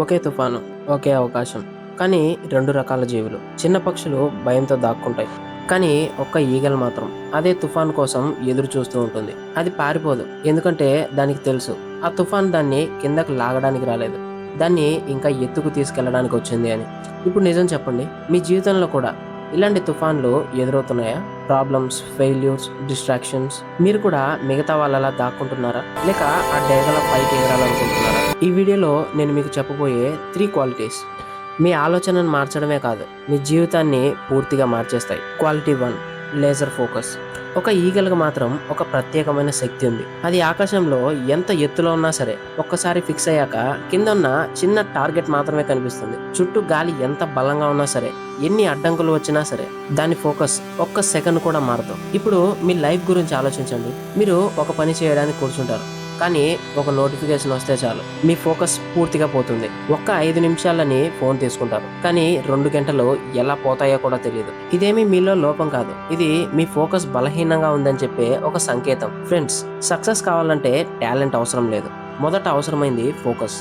ఒకే తుఫాను, ఒకే అవకాశం. కానీ 2 రకాల జీవులు. చిన్న పక్షులు భయంతో దాక్కుంటాయి. కానీ ఒక్క ఈగలు మాత్రం అదే తుఫాను కోసం ఎదురు చూస్తూ ఉంటుంది. అది పారిపోదు. ఎందుకంటే దానికి తెలుసు. ఆ తుఫాను దాన్ని కిందకి లాగడానికి రాలేదు. దాన్ని ఇంకా ఎత్తుకు తీసుకెళ్ళడానికి వచ్చింది అని. ఇప్పుడు నిజం చెప్పండి. మీ జీవితంలో కూడా ఇలాంటి తుఫాన్లు ఎదురవుతున్నాయా? Problems, failures, distractions. మీరు కూడా మిగతా వాళ్ళలా దాక్కుంటున్నారా? లేక ఆ డేగల పైకి ఎగరాలనుకుంటున్నారా? ఈ వీడియోలో నేను మీకు చెప్పబోయే 3 క్వాలిటీస్ మీ ఆలోచనను మార్చడమే కాదు, మీ జీవితాన్ని పూర్తిగా మార్చేస్తాయి. Quality 1, laser focus. ఒక ఈగలకు మాత్రం ఒక ప్రత్యేకమైన శక్తి ఉంది. అది ఆకాశంలో ఎంత ఎత్తులో ఉన్నా సరే ఒక్కసారి ఫిక్స్ అయ్యాక కింద ఉన్న చిన్న టార్గెట్ మాత్రమే కనిపిస్తుంది. చుట్టూ గాలి ఎంత బలంగా ఉన్నా సరే, ఎన్ని అడ్డంకులు వచ్చినా సరే దాని ఫోకస్ ఒక్క సెకండ్ కూడా మారదు. ఇప్పుడు మీ లైఫ్ గురించి ఆలోచించండి. మీరు ఒక పని చేయడానికి కూర్చుంటారు, కానీ ఒక నోటిఫికేషన్ వస్తే చాలు మీ ఫోకస్ పూర్తిగా పోతుంది. ఒక్క 5 నిమిషాలని ఫోన్ తీసుకుంటారు, కానీ 2 గంటలు ఎలా పోతాయో కూడా తెలియదు. ఇదేమీ మీలో లోపం కాదు, ఇది మీ ఫోకస్ బలహీనంగా ఉందని చెప్పే ఒక సంకేతం. ఫ్రెండ్స్, సక్సెస్ కావాలంటే టాలెంట్ అవసరం లేదు, మొదట అవసరమైంది ఫోకస్.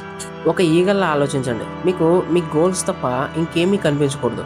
ఒక ఈగల్లా ఆలోచించండి. మీకు మీ గోల్స్ తప్ప ఇంకేమీ కనిపించకూడదు.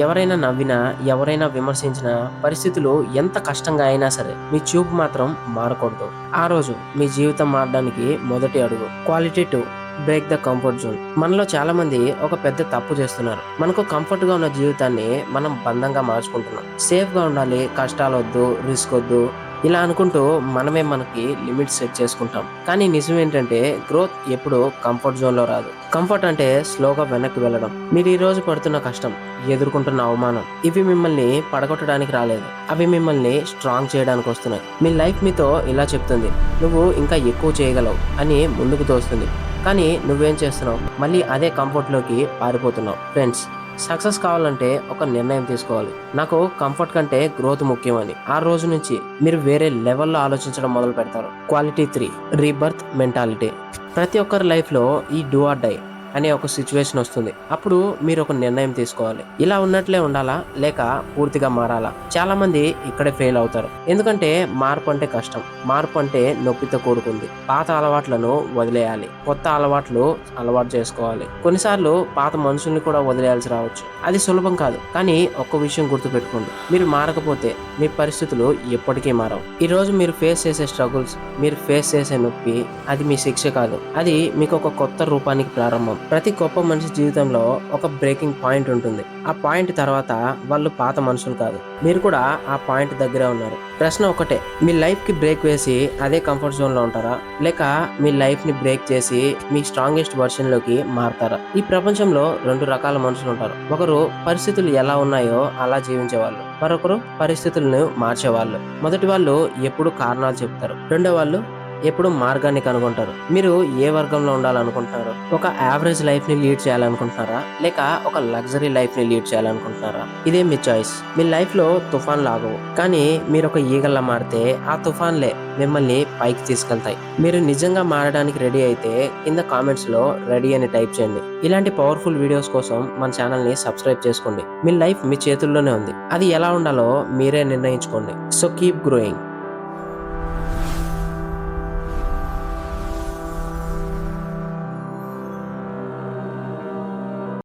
ఎవరైనా నవ్వినా, ఎవరైనా విమర్శించినా, పరిస్థితులు ఎంత కష్టంగా అయినా సరే మీ చూపు మాత్రం మారకూడదు. ఆ రోజు మీ జీవితం మారడానికి మొదటి అడుగు. Quality 2, break the comfort zone. మనలో చాలా మంది ఒక పెద్ద తప్పు చేస్తున్నారు. మనకు కంఫర్ట్ గా ఉన్న జీవితాన్ని మనం బంధంగా మార్చుకుంటున్నాం. సేఫ్ గా ఉండాలి, కష్టాలు వద్దు, రిస్క్ వద్దు, ఇలా అనుకుంటూ మనమే మనకి లిమిట్స్ సెట్ చేసుకుంటాం. కానీ నిజం ఏంటంటే గ్రోత్ ఎప్పుడు కంఫర్ట్ జోన్ లో రాదు. కంఫర్ట్ అంటే స్లోగా వెనక్కి వెళ్ళడం. మీరు ఈ రోజు పడుతున్న కష్టం, ఎదుర్కొంటున్న అవమానం, ఇవి మిమ్మల్ని పడగొట్టడానికి రాలేదు, అవి మిమ్మల్ని స్ట్రాంగ్ చేయడానికి వస్తున్నాయి. మీ లైఫ్ మీతో ఇలా చెప్తుంది, నువ్వు ఇంకా ఎక్కువ చేయగలవు అని ముందుకు తోస్తుంది. కానీ నువ్వేం చేస్తున్నావు? మళ్ళీ అదే కంఫర్ట్ లోకి పారిపోతున్నావు. ఫ్రెండ్స్, సక్సెస్ కావాలంటే ఒక నిర్ణయం తీసుకోవాలి. నాకు కంఫర్ట్ కంటే గ్రోత్ ముఖ్యమని. ఆ రోజు నుంచి మీరు వేరే లెవెల్లో ఆలోచించడం మొదలు పెడతారు. Quality 3, rebirth mentality. ప్రతి ఒక్కరి లైఫ్ లో ఈ డూ ఆర్ డై అనే ఒక సిచ్యువేషన్ వస్తుంది. అప్పుడు మీరు ఒక నిర్ణయం తీసుకోవాలి. ఇలా ఉన్నట్లే ఉండాలా, లేక పూర్తిగా మారాలా? చాలా మంది ఇక్కడే ఫెయిల్ అవుతారు. ఎందుకంటే మార్పు అంటే కష్టం, మార్పు అంటే నొప్పితో కూడుకుంది. పాత అలవాట్లను వదిలేయాలి, కొత్త అలవాట్లు అలవాటు చేసుకోవాలి. కొన్నిసార్లు పాత మనుషుల్ని కూడా వదిలేయాల్సి రావచ్చు. అది సులభం కాదు, కానీ ఒక్క విషయం గుర్తుపెట్టుకోండి, మీరు మారకపోతే మీ పరిస్థితులు ఎప్పటికీ మారవు. ఈ రోజు మీరు ఫేస్ చేసే స్ట్రగుల్స్, మీరు ఫేస్ చేసే నొప్పి, అది మీ శిక్ష కాదు, అది మీకు ఒక కొత్త రూపానికి ప్రారంభం. ప్రతి గొప్ప మనిషి జీవితంలో ఒక బ్రేకింగ్ పాయింట్ ఉంటుంది. ఆ పాయింట్ తర్వాత వాళ్ళు పాత మనుషులు కాదు, మీరు కూడా ఆ పాయింట్ దగ్గరే ఉన్నారు. ప్రశ్న ఒకటే, మీ లైఫ్ కి బ్రేక్ వేసి అదే కంఫర్ట్ జోన్ లో ఉంటారా, లేక మీ లైఫ్ ని బ్రేక్ చేసి మీ స్ట్రాంగెస్ట్ వర్షన్ లోకి మారతారా? ఈ ప్రపంచంలో 2 రకాల మనుషులు ఉంటారు. ఒకరు పరిస్థితులు ఎలా ఉన్నాయో అలా జీవించేవాళ్ళు, మరొకరు పరిస్థితులను మార్చేవాళ్ళు. మొదటి వాళ్ళు ఎప్పుడు కారణాలు చెప్తారు, రెండో వాళ్ళు ఎప్పుడు మార్గాన్ని కనుగొంటారు. మీరు ఏ వర్గంలో ఉండాలనుకుంటున్నారు? ఒక యావరేజ్ లైఫ్ ని లీడ్ చేయాలనుకుంటున్నారా, లేక ఒక లగ్జరీ లైఫ్ ని లీడ్ చేయాలనుకుంటున్నారా? ఇదే మీ చాయిస్. మీ లైఫ్ లో తుఫాన్ లాగవు, కానీ మీరు ఒక ఈగల్లా మారితే ఆ తుఫాన్లే మిమ్మల్ని పైకి తీసుకెళ్తాయి. మీరు నిజంగా మారడానికి రెడీ అయితే కింద కామెంట్స్ లో రెడీ అని టైప్ చేయండి. ఇలాంటి పవర్ఫుల్ వీడియోస్ కోసం మన ఛానల్ ని సబ్స్క్రైబ్ చేసుకోండి. మీ లైఫ్ మీ చేతుల్లోనే ఉంది, అది ఎలా ఉండాలో మీరే నిర్ణయించుకోండి. So keep growing.